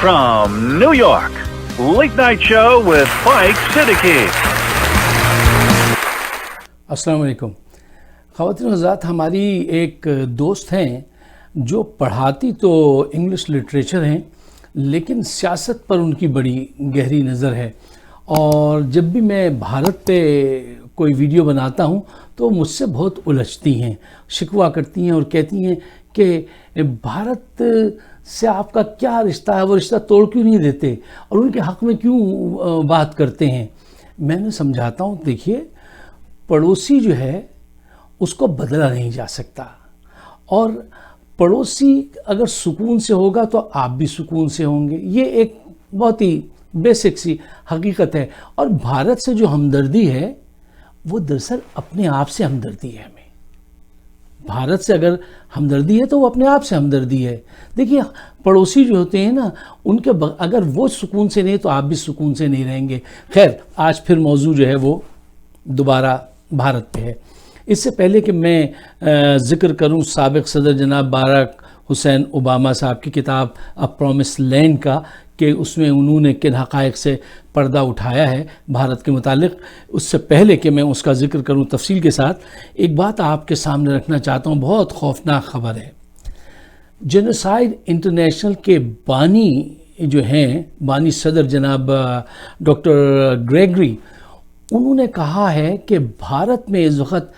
from New York, Late Night Show with Mike Siddiqui. السلام علیکم. خواتین حضرات، ہماری ایک دوست ہیں جو پڑھاتی تو انگلش لٹریچر ہیں لیکن سیاست پر ان کی بڑی گہری نظر ہے، اور جب بھی میں بھارت پہ کوئی ویڈیو بناتا ہوں تو مجھ سے بہت الجھتی ہیں، شکوہ کرتی ہیں اور کہتی ہیں کہ بھارت سے آپ کا کیا رشتہ ہے، وہ رشتہ توڑ کیوں نہیں دیتے اور ان کے حق میں کیوں بات کرتے ہیں. میں نے سمجھاتا ہوں، دیکھیے پڑوسی جو ہے اس کو بدلا نہیں جا سکتا، اور پڑوسی اگر سکون سے ہوگا تو آپ بھی سکون سے ہوں گے. یہ ایک بہت ہی بیسک سی حقیقت ہے. اور بھارت سے جو ہمدردی ہے وہ دراصل اپنے آپ سے ہمدردی ہے. ہمیں بھارت سے اگر ہمدردی ہے تو وہ اپنے آپ سے ہمدردی ہے. دیکھیے پڑوسی جو ہوتے ہیں نا، ان کے اگر وہ سکون سے نہیں تو آپ بھی سکون سے نہیں رہیں گے. خیر، آج پھر موضوع جو ہے وہ دوبارہ بھارت پہ ہے. اس سے پہلے کہ میں ذکر کروں سابق صدر جناب باراک حسین اوباما صاحب کی کتاب اے پرومس لینڈ کا، کہ اس میں انہوں نے کن حقائق سے پردہ اٹھایا ہے بھارت کے متعلق، اس سے پہلے کہ میں اس کا ذکر کروں تفصیل کے ساتھ، ایک بات آپ کے سامنے رکھنا چاہتا ہوں. بہت خوفناک خبر ہے. جینوسائیڈ انٹرنیشنل کے بانی جو ہیں، بانی صدر جناب ڈاکٹر گریگری، انہوں نے کہا ہے کہ بھارت میں اس وقت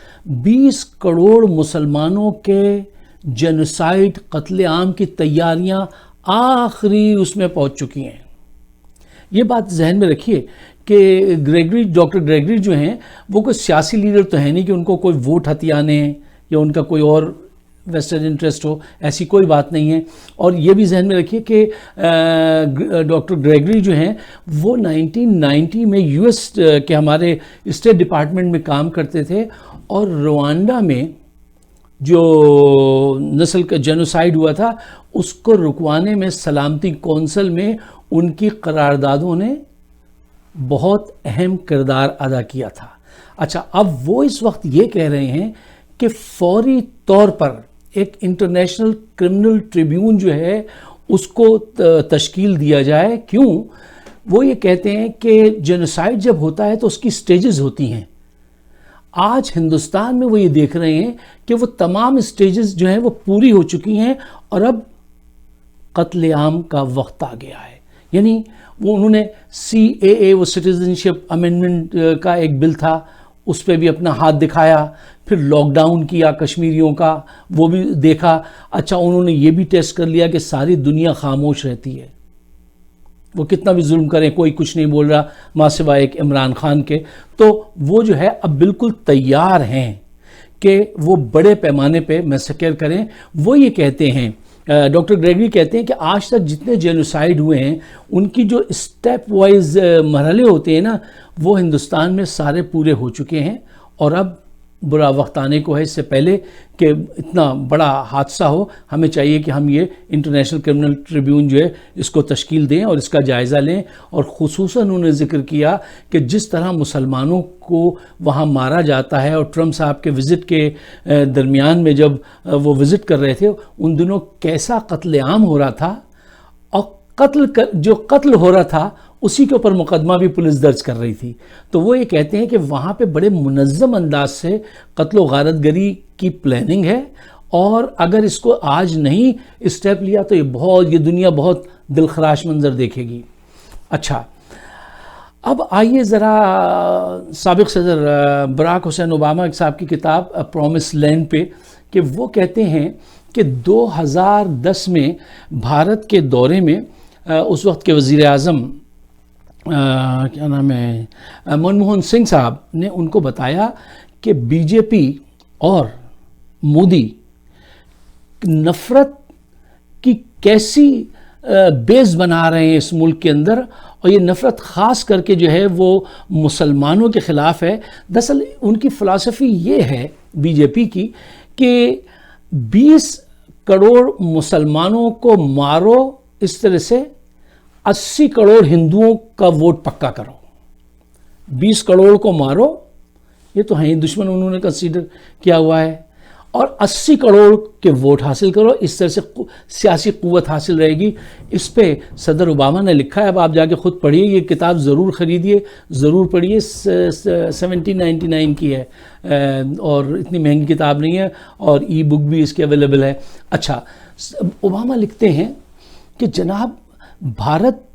20 کروڑ مسلمانوں کے جینوسائیڈ قتل عام کی تیاریاں آخری اس میں پہنچ چکی ہیں. یہ بات ذہن میں رکھیے کہ ڈاکٹر گریگری جو ہیں وہ کوئی سیاسی لیڈر تو ہے نہیں کہ ان کو کوئی ووٹ ہتھیانے ہیں یا ان کا کوئی اور ویسٹرن انٹرسٹ ہو، ایسی کوئی بات نہیں ہے. اور یہ بھی ذہن میں رکھیے کہ ڈاکٹر گریگری جو ہیں وہ 1990 میں یو ایس کے ہمارے اسٹیٹ ڈپارٹمنٹ میں کام کرتے تھے، اور روانڈا میں جو نسل کا جینوسائیڈ ہوا تھا اس کو رکوانے میں سلامتی کونسل میں ان کی قراردادوں نے بہت اہم کردار ادا کیا تھا. اچھا، اب وہ اس وقت یہ کہہ رہے ہیں کہ فوری طور پر ایک انٹرنیشنل کرمنل ٹریبیون جو ہے اس کو تشکیل دیا جائے. کیوں؟ وہ یہ کہتے ہیں کہ جینوسائیڈ جب ہوتا ہے تو اس کی سٹیجز ہوتی ہیں. آج ہندوستان میں وہ یہ دیکھ رہے ہیں کہ وہ تمام سٹیجز جو ہیں وہ پوری ہو چکی ہیں، اور اب قتل عام کا وقت آ گیا ہے. یعنی وہ انہوں نے CAA، وہ سٹیزنشپ امینڈمنٹ کا ایک بل تھا، اس پہ بھی اپنا ہاتھ دکھایا. پھر لاک ڈاؤن کیا کشمیریوں کا، وہ بھی دیکھا. اچھا، انہوں نے یہ بھی ٹیسٹ کر لیا کہ ساری دنیا خاموش رہتی ہے، وہ کتنا بھی ظلم کریں کوئی کچھ نہیں بول رہا ماں سوائے ایک عمران خان کے. تو وہ جو ہے اب بالکل تیار ہیں کہ وہ بڑے پیمانے پہ میسیکر کریں. وہ یہ کہتے ہیں، ڈاکٹر گریگری کہتے ہیں کہ آج تک جتنے جینوسائیڈ ہوئے ہیں ان کی جو اسٹیپ وائز مرحلے ہوتے ہیں نا، وہ ہندوستان میں سارے پورے ہو چکے ہیں. اور اب برا وقت آنے کو ہے. اس سے پہلے کہ اتنا بڑا حادثہ ہو، ہمیں چاہیے کہ ہم یہ انٹرنیشنل کرمنل ٹریبیون جو ہے اس کو تشکیل دیں اور اس کا جائزہ لیں. اور خصوصاً انہوں نے ذکر کیا کہ جس طرح مسلمانوں کو وہاں مارا جاتا ہے، اور ٹرمپ صاحب کے وزٹ کے درمیان میں جب وہ وزٹ کر رہے تھے ان دنوں کیسا قتل عام ہو رہا تھا، اور جو قتل ہو رہا تھا اسی کے اوپر مقدمہ بھی پولیس درج کر رہی تھی. تو وہ یہ کہتے ہیں کہ وہاں پہ بڑے منظم انداز سے قتل و غارت گری کی پلاننگ ہے، اور اگر اس کو آج نہیں اسٹیپ لیا تو یہ دنیا بہت دلخراش منظر دیکھے گی. اچھا، اب آئیے ذرا سابق صدر باراک حسین اوباما صاحب کی کتاب اے پرومس لینڈ پہ، کہ وہ کہتے ہیں کہ 2010 میں بھارت کے دورے میں اس وقت کے وزیر اعظم کیا نام ہے منموہن سنگھ صاحب نے ان کو بتایا کہ بی جے پی اور مودی نفرت کی کیسی بیس بنا رہے ہیں اس ملک کے اندر، اور یہ نفرت خاص کر کے جو ہے وہ مسلمانوں کے خلاف ہے. دراصل ان کی فلسفی یہ ہے بی جے پی کی کہ 20 کروڑ مسلمانوں کو مارو، اس طرح سے 80 کروڑ ہندوؤں کا ووٹ پکا کرو. 20 کروڑ کو مارو، یہ تو ہیں دشمن انہوں نے کنسیڈر کیا ہوا ہے، اور 80 کروڑ کے ووٹ حاصل کرو، اس طرح سے سیاسی قوت حاصل رہے گی. اس پہ صدر اوباما نے لکھا ہے، اب آپ جا کے خود پڑھیے، یہ کتاب ضرور خریدیے، ضرور پڑھیے. 1799 کی ہے اور اتنی مہنگی کتاب نہیں ہے، اور ای بک بھی اس کے اویلیبل ہے. اچھا، اوباما لکھتے ہیں کہ جناب بھارت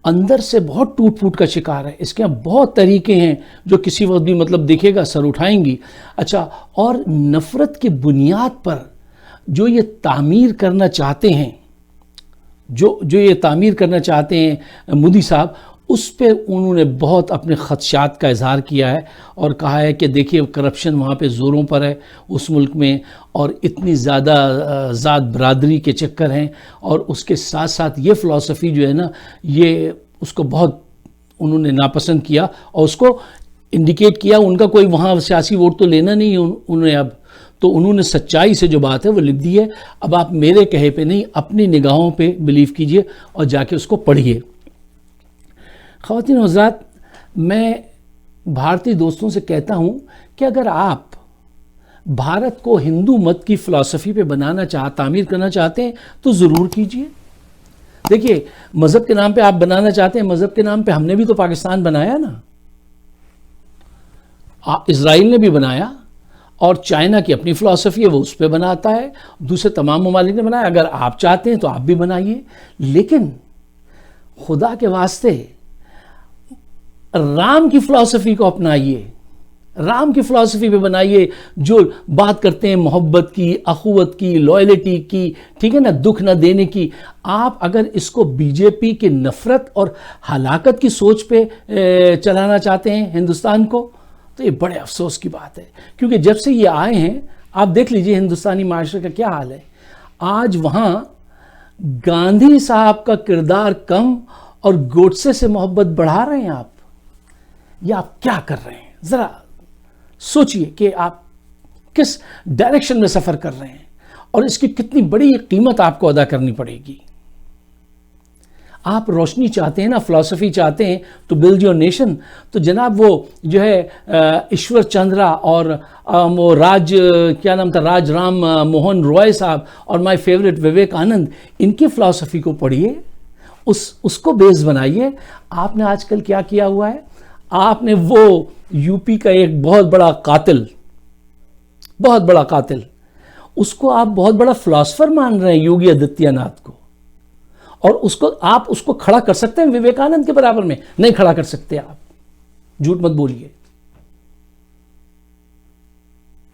اندر سے بہت ٹوٹ پھوٹ کا شکار ہے، اس کے یہاں بہت طریقے ہیں جو کسی وقت بھی مطلب دیکھے گا سر اٹھائیں گی. اچھا، اور نفرت کی بنیاد پر جو یہ تعمیر کرنا چاہتے ہیں، جو یہ تعمیر کرنا چاہتے ہیں مودی صاحب، اس پہ انہوں نے بہت اپنے خدشات کا اظہار کیا ہے اور کہا ہے کہ دیکھیے کرپشن وہاں پہ زوروں پر ہے اس ملک میں، اور اتنی زیادہ ذات برادری کے چکر ہیں، اور اس کے ساتھ ساتھ یہ فلسفی جو ہے نا، یہ اس کو بہت انہوں نے ناپسند کیا اور اس کو انڈیکیٹ کیا. ان کا کوئی وہاں سیاسی ووٹ تو لینا نہیں ہے انہیں اب، تو انہوں نے سچائی سے جو بات ہے وہ لکھ دی ہے. اب آپ میرے کہے پہ نہیں، اپنی نگاہوں پہ بلیو کیجئے اور جا کے اس کو پڑھیے. خواتین و حضرات، میں بھارتی دوستوں سے کہتا ہوں کہ اگر آپ بھارت کو ہندو مت کی فلسفی پہ تعمیر کرنا چاہتے ہیں تو ضرور کیجئے. دیکھیے، مذہب کے نام پہ آپ بنانا چاہتے ہیں، مذہب کے نام پہ ہم نے بھی تو پاکستان بنایا نا، اسرائیل نے بھی بنایا، اور چائنا کی اپنی فلسفی ہے وہ اس پہ بناتا ہے، دوسرے تمام ممالک نے بنایا. اگر آپ چاہتے ہیں تو آپ بھی بنائیے، لیکن خدا کے واسطے رام کی فلسفی کو اپنائیے، رام کی فلسفی پہ بنائیے، جو بات کرتے ہیں محبت کی، اخوت کی، لائلٹی کی، ٹھیک ہے نا، دکھ نہ دینے کی. آپ اگر اس کو بی جے پی کی نفرت اور ہلاکت کی سوچ پہ چلانا چاہتے ہیں ہندوستان کو، تو یہ بڑے افسوس کی بات ہے. کیونکہ جب سے یہ آئے ہیں، آپ دیکھ لیجئے ہندوستانی معاشرے کا کیا حال ہے. آج وہاں گاندھی صاحب کا کردار کم اور گوڈسے سے محبت بڑھا رہے ہیں آپ. یہ آپ کیا کر رہے ہیں؟ ذرا سوچئے کہ آپ کس ڈائریکشن میں سفر کر رہے ہیں اور اس کی کتنی بڑی قیمت آپ کو ادا کرنی پڑے گی. آپ روشنی چاہتے ہیں نا، فلسفی چاہتے ہیں تو بلڈ یور نیشن. تو جناب وہ جو ہے ایشور چندرا اور وہ کیا نام تھا، راج رام موہن رائے صاحب، اور مائی فیوریٹ وویک آنند، ان کی فلسفی کو پڑھیے، اس کو بیس بنائیے. آپ نے آج کل کیا کیا ہوا ہے؟ آپ نے وہ یو پی کا ایک بہت بڑا قاتل، اس کو آپ بہت بڑا فلسفر مان رہے ہیں، یوگی آدتیہ ناتھ کو، اور آپ اس کو کھڑا کر سکتے ہیں وویک آنند کے برابر میں؟ نہیں کھڑا کر سکتے. آپ جھوٹ مت بولیے.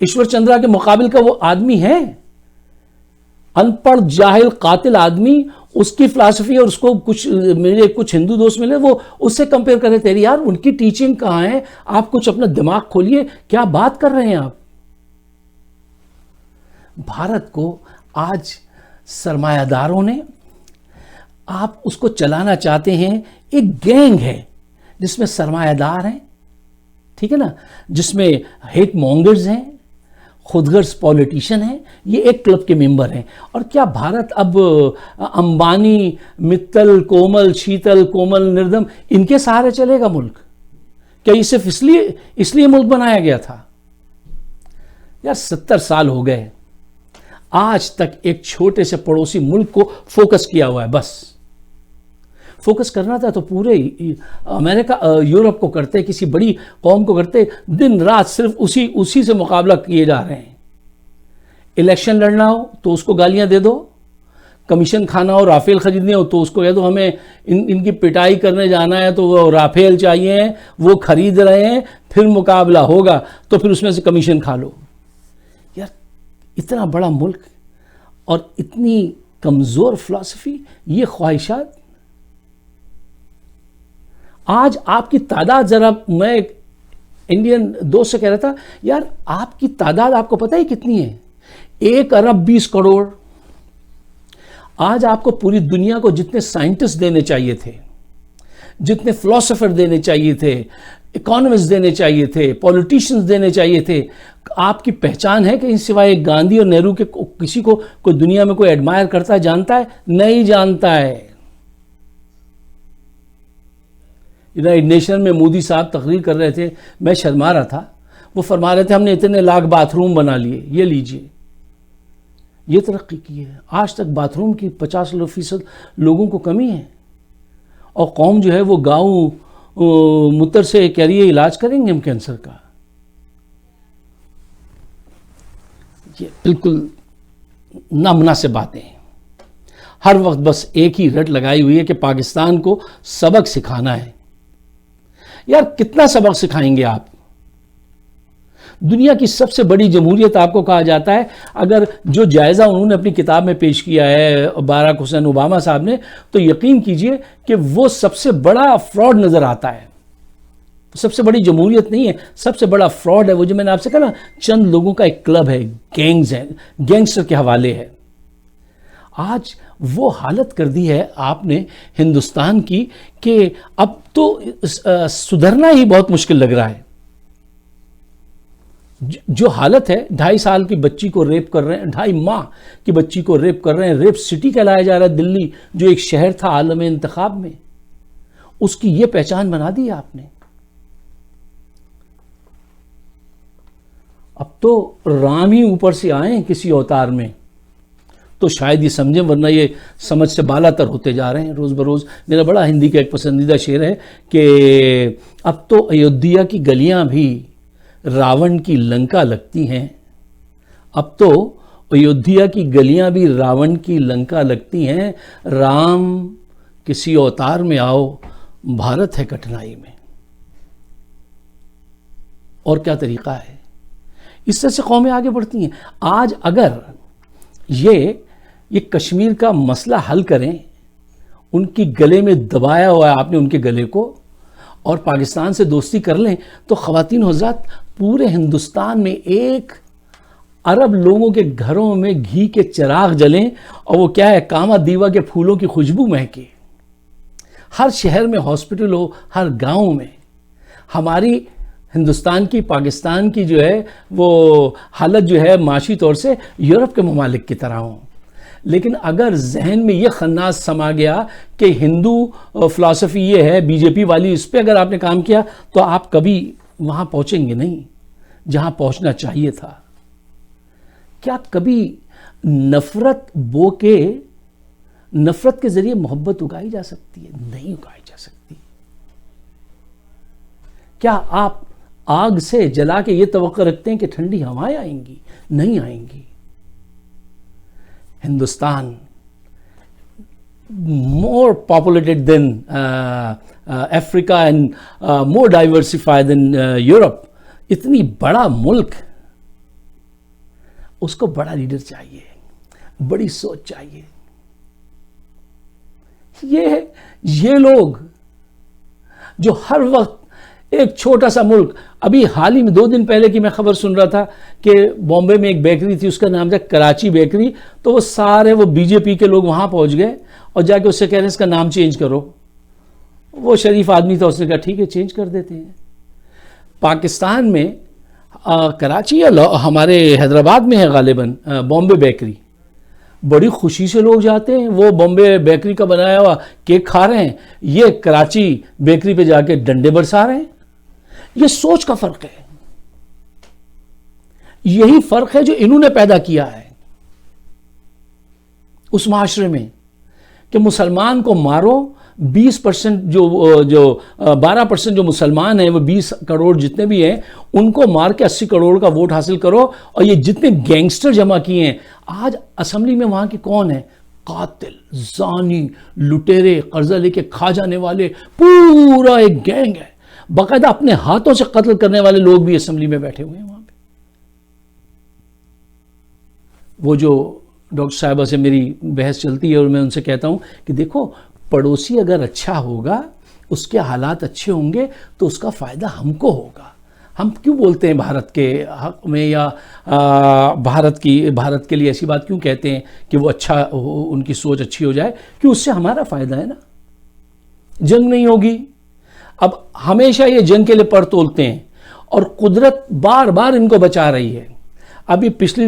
ایشور چندرا کے مقابل کا وہ آدمی ہے، ان پڑھ جاہل قاتل آدمی. اس کی فلسفی اور اس کو میرے کچھ ہندو دوست ملے، وہ اس سے کمپیئر کرے. تیری یار ان کی ٹیچنگ کہاں ہے؟ آپ کچھ اپنا دماغ کھولیے، کیا بات کر رہے ہیں آپ؟ بھارت کو آج سرمایہ داروں نے، آپ اس کو چلانا چاہتے ہیں، ایک گینگ ہے جس میں سرمایہ دار ہیں، ٹھیک ہے نا، جس میں ہیٹ مونگرز ہیں، خود غرض پولیٹیشین ہیں، یہ ایک کلب کے ممبر ہیں. اور کیا بھارت اب امبانی، متل، کومل، شیتل، کومل، نردم، ان کے سہارے چلے گا ملک؟ کیا یہ صرف اس لیے ملک بنایا گیا تھا؟ یار 70 سال ہو گئے، آج تک ایک چھوٹے سے پڑوسی ملک کو فوکس کیا ہوا ہے. بس فوکس کرنا تھا تو پورے امریکہ یورپ کو کرتے، کسی بڑی قوم کو کرتے. دن رات صرف اسی سے مقابلہ کیے جا رہے ہیں. الیکشن لڑنا ہو تو اس کو گالیاں دے دو، کمیشن کھانا ہو، رافیل خریدنے ہو تو اس کو کہہ دو ہمیں ان کی پٹائی کرنے جانا ہے تو وہ رافیل چاہیے ہیں، وہ خرید رہے ہیں، پھر مقابلہ ہوگا تو پھر اس میں سے کمیشن کھا لو. یار اتنا بڑا ملک اور اتنی کمزور فلسفی، یہ خواہشات. آج آپ کی تعداد، ذرا میں انڈین دوست سے کہہ رہا تھا، یار آپ کی تعداد آپ کو پتہ ہی کتنی ہے؟ 1 ارب 20 کروڑ. آج آپ کو پوری دنیا کو جتنے سائنٹسٹ دینے چاہیے تھے، جتنے فلسفر دینے چاہیے تھے، اکانومسٹ دینے چاہیے تھے، پولیٹیشنز دینے چاہیے تھے، آپ کی پہچان ہے کہ ان سوائے گاندھی اور نہرو کے کسی کو کوئی دنیا میں کوئی ایڈمائر کرتا ہے، جانتا ہے؟ نہیں جانتا ہے. یونائیٹڈ نیشن میں مودی صاحب تقریر کر رہے تھے، میں شرما رہا تھا. وہ فرما رہے تھے ہم نے اتنے لاکھ باتھ روم بنا لیے. یہ لیجئے یہ ترقی کی ہے. آج تک باتھ روم کی 50% لوگوں کو کمی ہے، اور قوم جو ہے وہ گاؤں متر سے کہہ رہی ہے علاج کریں گے ہم کینسر کا. یہ بالکل نامناسب باتیں ہیں. ہر وقت بس ایک ہی رٹ لگائی ہوئی ہے کہ پاکستان کو سبق سکھانا ہے. یار کتنا سبق سکھائیں گے آپ؟ دنیا کی سب سے بڑی جمہوریت آپ کو کہا جاتا ہے. اگر جو جائزہ انہوں نے اپنی کتاب میں پیش کیا ہے باراک حسین اوباما صاحب نے، تو یقین کیجئے کہ وہ سب سے بڑا فراڈ نظر آتا ہے. سب سے بڑی جمہوریت نہیں ہے، سب سے بڑا فراڈ ہے وہ، جو میں نے آپ سے کہا نا چند لوگوں کا ایک کلب ہے، گینگز ہیں، گینگسٹر کے حوالے ہے. آج وہ حالت کر دی ہے آپ نے ہندوستان کی کہ اب تو سدھرنا ہی بہت مشکل لگ رہا ہے. جو حالت ہے، 2.5 سال کی بچی کو ریپ کر رہے ہیں، 2.5 ماہ کی بچی کو ریپ کر رہے ہیں. ریپ سٹی کہلایا جا رہا ہے دلی، جو ایک شہر تھا عالم انتخاب میں. اس کی یہ پہچان بنا دی آپ نے. اب تو رام ہی اوپر سے آئیں کسی اوتار میں تو شاید یہ سمجھیں، ورنہ یہ سمجھ سے بالا تر ہوتے جا رہے ہیں روز بروز. میرا بڑا ہندی کا ایک پسندیدہ شعر ہے کہ اب تو ایودھیا کی گلیاں بھی راون کی لنکا لگتی ہیں. اب تو ایودھیا کی گلیاں بھی راون کی لنکا لگتی ہیں. رام کسی اوتار میں آؤ، بھارت ہے کٹھنائی میں. اور کیا طریقہ ہے؟ اس طرح سے قومیں آگے بڑھتی ہیں. آج اگر یہ کشمیر کا مسئلہ حل کریں، ان کی گلے میں دبایا ہوا ہے آپ نے ان کے گلے کو، اور پاکستان سے دوستی کر لیں، تو خواتین حضرات پورے ہندوستان میں 1 ارب لوگوں کے گھروں میں گھی کے چراغ جلیں، اور وہ کیا ہے، کاما دیوا کے پھولوں کی خوشبو مہکے. ہر شہر میں ہاسپٹل ہو، ہر گاؤں میں. ہماری ہندوستان کی، پاکستان کی جو ہے وہ حالت جو ہے معاشی طور سے یورپ کے ممالک کی طرح ہوں. لیکن اگر ذہن میں یہ خناس سما گیا کہ ہندو فلسفی یہ ہے، بی جے پی والی، اس پہ اگر آپ نے کام کیا تو آپ کبھی وہاں پہنچیں گے نہیں جہاں پہنچنا چاہیے تھا. کیا کبھی نفرت بو کے، نفرت کے ذریعے محبت اگائی جا سکتی ہے؟ نہیں اگائی جا سکتی. کیا آپ آگ سے جلا کے یہ توقع رکھتے ہیں کہ ٹھنڈی ہوائیں آئیں گی؟ نہیں آئیں گی. Hindustan more populated than Africa and more diversified than Europe. اتنی بڑا ملک، اس کو بڑا لیڈر چاہیے، بڑی سوچ چاہیے. یہ لوگ جو ہر وقت ایک چھوٹا سا ملک، ابھی حال ہی میں 2 دن پہلے کی میں خبر سن رہا تھا کہ بامبے میں ایک بیکری تھی، اس کا نام تھا کراچی بیکری. تو وہ سارے بی جے پی کے لوگ وہاں پہنچ گئے اور جا کے اس سے کہہ رہے ہیں اس کا نام چینج کرو. وہ شریف آدمی تھا، اس نے کہا ٹھیک ہے چینج کر دیتے ہیں. پاکستان میں کراچی یا ہمارے حیدرآباد میں ہے غالباً بامبے بیکری. بڑی خوشی سے لوگ جاتے ہیں، وہ بامبے بیکری کا بنایا ہوا کیک کھا رہے ہیں، یہ کراچی بیکری پہ جا کے ڈنڈے برسا رہے ہیں. یہ سوچ کا فرق ہے. یہی فرق ہے جو انہوں نے پیدا کیا ہے اس معاشرے میں کہ مسلمان کو مارو، 20% جو 12% جو مسلمان ہیں، وہ 20 کروڑ جتنے بھی ہیں، ان کو مار کے 80 کروڑ کا ووٹ حاصل کرو. اور یہ جتنے گینگسٹر جمع کیے ہیں آج اسمبلی میں، وہاں کے کون ہیں؟ قاتل، زانی، لٹیرے، قرضہ لے کے کھا جانے والے، پورا ایک گینگ ہے. باقاعدہ اپنے ہاتھوں سے قتل کرنے والے لوگ بھی اسمبلی میں بیٹھے ہوئے ہیں وہاں پہ. وہ جو ڈاکٹر صاحبہ سے میری بحث چلتی ہے اور میں ان سے کہتا ہوں کہ دیکھو، پڑوسی اگر اچھا ہوگا، اس کے حالات اچھے ہوں گے تو اس کا فائدہ ہم کو ہوگا. ہم کیوں بولتے ہیں بھارت کے حق میں یا بھارت کے لیے ایسی بات کیوں کہتے ہیں کہ وہ اچھا ہو، ان کی سوچ اچھی ہو جائے؟ کہ اس سے ہمارا فائدہ ہے نا. جنگ نہیں ہوگی. اب ہمیشہ یہ جنگ کے لیے پر تولتے ہیں اور قدرت بار بار ان کو بچا رہی ہے. ابھی پچھلی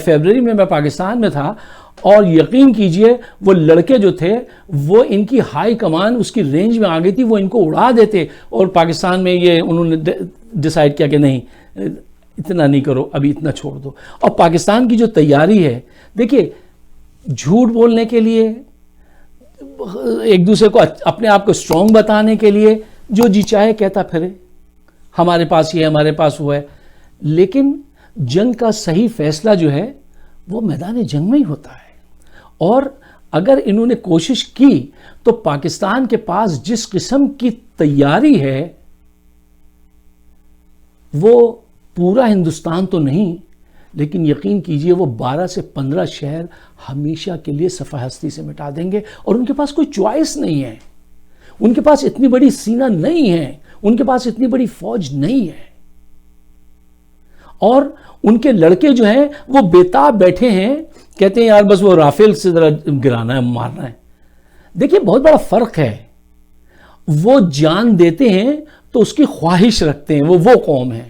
فیبرری میں پاکستان میں تھا اور یقین کیجئے وہ لڑکے جو تھے وہ ان کی ہائی کمان اس کی رینج میں آ گئی تھی، وہ ان کو اڑا دیتے. اور پاکستان میں یہ انہوں نے ڈیسائیڈ کیا کہ نہیں، اتنا نہیں کرو، ابھی اتنا چھوڑ دو. اور پاکستان کی جو تیاری ہے دیکھیے جھوٹ بولنے کے لیے، ایک دوسرے کو اپنے آپ کو اسٹرانگ بتانے کے لیے جو جی چاہے کہتا پھرے، ہمارے پاس یہ ہے، ہمارے پاس وہ ہے. لیکن جنگ کا صحیح فیصلہ جو ہے وہ میدان جنگ میں ہی ہوتا ہے. اور اگر انہوں نے کوشش کی تو پاکستان کے پاس جس قسم کی تیاری ہے وہ پورا ہندوستان تو نہیں، لیکن یقین کیجئے وہ 12 سے 15 شہر ہمیشہ کے لیے صفحہ ہستی سے مٹا دیں گے. اور ان کے پاس کوئی چوائس نہیں ہے، ان کے پاس اتنی بڑی سینہ نہیں ہے، ان کے پاس اتنی بڑی فوج نہیں ہے. اور ان کے لڑکے جو ہیں وہ بےتاب بیٹھے ہیں، کہتے ہیں یار بس وہ رافیل سے ذرا گرانا ہے، مارنا ہے. دیکھیے بہت بڑا فرق ہے. وہ جان دیتے ہیں تو اس کی خواہش رکھتے ہیں، وہ قوم ہے.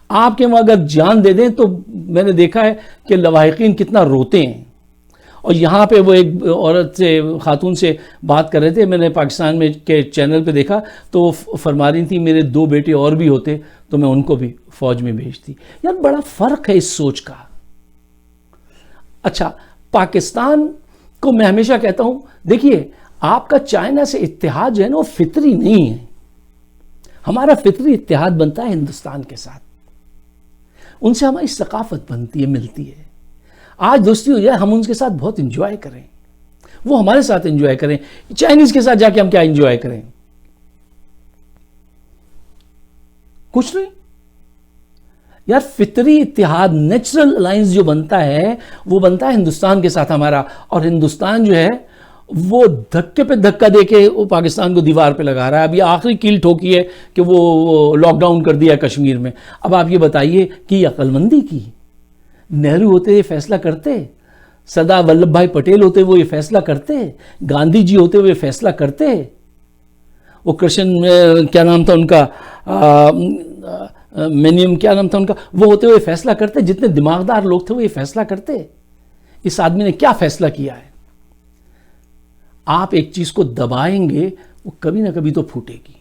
آپ کے وہاں اگر جان دے دیں تو میں نے دیکھا ہے کہ لواحقین کتنا روتے ہیں. اور یہاں پہ وہ ایک عورت سے، خاتون سے بات کر رہے تھے، میں نے پاکستان میں کے چینل پہ دیکھا تو وہ فرما رہی تھی میرے 2 بیٹے اور بھی ہوتے تو میں ان کو بھی فوج میں بھیجتی. یار بڑا فرق ہے اس سوچ کا. اچھا پاکستان کو میں ہمیشہ کہتا ہوں، دیکھیے آپ کا چائنا سے اتحاد جو ہے نا وہ فطری نہیں ہے. ہمارا فطری اتحاد بنتا ہے ہندوستان کے ساتھ، ان سے ہماری ثقافت بنتی ہے، ملتی ہے. آج دوستی ہو جائے، ہم ان کے ساتھ بہت انجوائے کریں، وہ ہمارے ساتھ انجوائے کریں. چائنیز کے ساتھ جا کے ہم کیا انجوائے کریں؟ کچھ نہیں. یار فطری اتحاد، نیچرل الائنس جو بنتا ہے وہ بنتا ہے ہندوستان کے ساتھ ہمارا. اور ہندوستان جو ہے وہ دھکے پہ دھکا دے کے وہ پاکستان کو دیوار پہ لگا رہا ہے. اب یہ آخری کیل ٹھوکی ہے کہ وہ لاک ڈاؤن کر دیا کشمیر میں. اب آپ یہ بتائیے کہ یہ عقل مندی کی؟ نہرو ہوتے یہ فیصلہ کرتے، سردار ولبھ بھائی پٹیل ہوتے وہ یہ فیصلہ کرتے، گاندھی جی ہوتے وہ یہ فیصلہ کرتے، وہ کرشن کیا نام تھا ان کا، مینیم کیا نام تھا ان کا، وہ ہوتے ہوئے فیصلہ کرتے؟ جتنے دماغدار لوگ تھے وہ یہ فیصلہ کرتے؟ اس آدمی نے کیا فیصلہ کیا ہے؟ آپ ایک چیز کو دبائیں گے وہ کبھی نہ کبھی تو پھوٹے گی.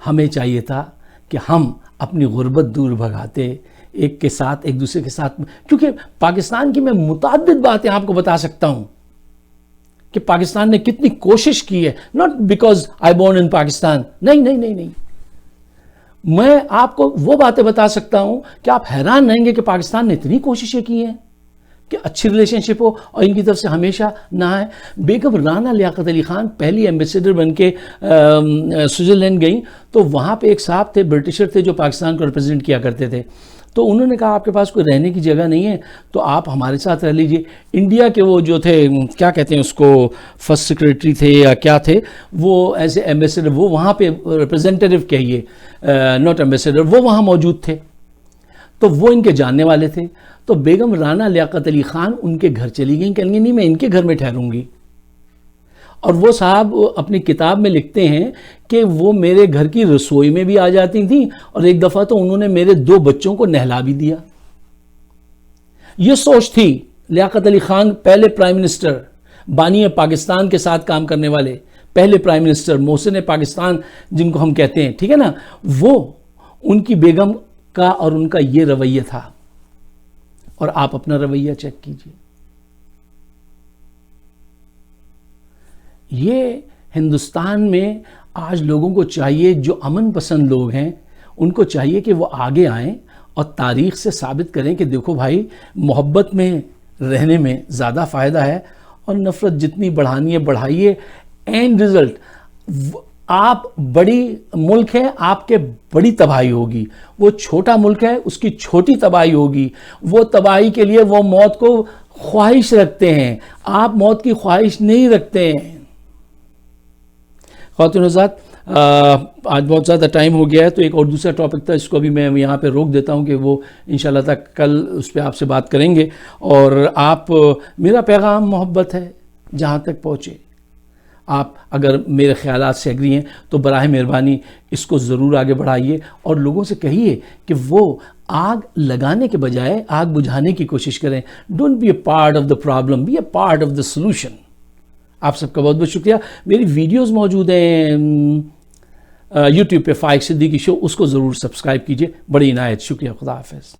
ہمیں چاہیے تھا کہ ہم اپنی غربت دور بھگاتے، ایک کے ساتھ، ایک دوسرے کے ساتھ. کیونکہ پاکستان کی میں متعدد باتیں آپ کو بتا سکتا ہوں کہ پاکستان نے کتنی کوشش کی ہے. not because I born in Pakistan, نہیں. میں آپ کو وہ باتیں بتا سکتا ہوں کہ آپ حیران رہیں گے کہ پاکستان نے اتنی کوششیں کی ہیں کہ اچھی ریلیشن شپ ہو اور ان کی طرف سے ہمیشہ نہ آئے. بیگم رانا لیاقت علی خان پہلی ایمبیسیڈر بن کے سوئٹزرلینڈ گئیں تو وہاں پہ ایک صاحب تھے، برٹشر تھے، جو پاکستان کو ریپرزینٹ کیا کرتے تھے. تو انہوں نے کہا آپ کے پاس کوئی رہنے کی جگہ نہیں ہے تو آپ ہمارے ساتھ رہ لیجئے. انڈیا کے وہ جو تھے، کیا کہتے ہیں اس کو، فرسٹ سیکریٹری تھے یا کیا تھے، وہ ایسے ایمبیسیڈر، وہ وہاں پہ ریپرزینٹیو کہیے، ناٹ ایمبیسیڈر، وہ وہاں موجود تھے. تو وہ ان کے جاننے والے تھے. تو بیگم رانا لیاقت علی خان ان کے گھر چلی گئیں، کہیں گے نہیں میں ان کے گھر میں ٹھہروں گی. اور وہ صاحب اپنی کتاب میں لکھتے ہیں کہ وہ میرے گھر کی رسوئی میں بھی آ جاتی تھیں اور ایک دفعہ تو انہوں نے میرے 2 بچوں کو نہلا بھی دیا. یہ سوچ تھی. لیاقت علی خان پہلے پرائم منسٹر، بانی پاکستان کے ساتھ کام کرنے والے پہلے پرائم منسٹر، محسن پاکستان جن کو ہم کہتے ہیں، ٹھیک ہے نا، وہ ان کی بیگم کا اور ان کا یہ رویہ تھا. اور آپ اپنا رویہ چیک کیجئے. یہ ہندوستان میں آج لوگوں کو چاہیے، جو امن پسند لوگ ہیں ان کو چاہیے کہ وہ آگے آئیں اور تاریخ سے ثابت کریں کہ دیکھو بھائی، محبت میں رہنے میں زیادہ فائدہ ہے اور نفرت جتنی بڑھانی ہے بڑھائیے. اینڈ رزلٹ آپ بڑی ملک ہے، آپ کے بڑی تباہی ہوگی. وہ چھوٹا ملک ہے، اس کی چھوٹی تباہی ہوگی. وہ تباہی کے لیے وہ موت کو خواہش رکھتے ہیں، آپ موت کی خواہش نہیں رکھتے ہیں. خواتین حضرات، آج بہت زیادہ ٹائم ہو گیا ہے تو ایک اور دوسرا ٹاپک تھا، اس کو بھی میں یہاں پہ روک دیتا ہوں کہ وہ انشاءاللہ تک کل اس پہ آپ سے بات کریں گے. اور آپ، میرا پیغام محبت ہے، جہاں تک پہنچے. آپ اگر میرے خیالات سے ایگری ہیں تو براہ مہربانی اس کو ضرور آگے بڑھائیے اور لوگوں سے کہیے کہ وہ آگ لگانے کے بجائے آگ بجھانے کی کوشش کریں. Don't be a part of the problem, be a part of the solution. آپ سب کا بہت بہت شکریہ. میری ویڈیوز موجود ہیں یوٹیوب پہ، فائق صدیقی شو، اس کو ضرور سبسکرائب کیجئے. بڑی عنایت. شکریہ. خدا حافظ.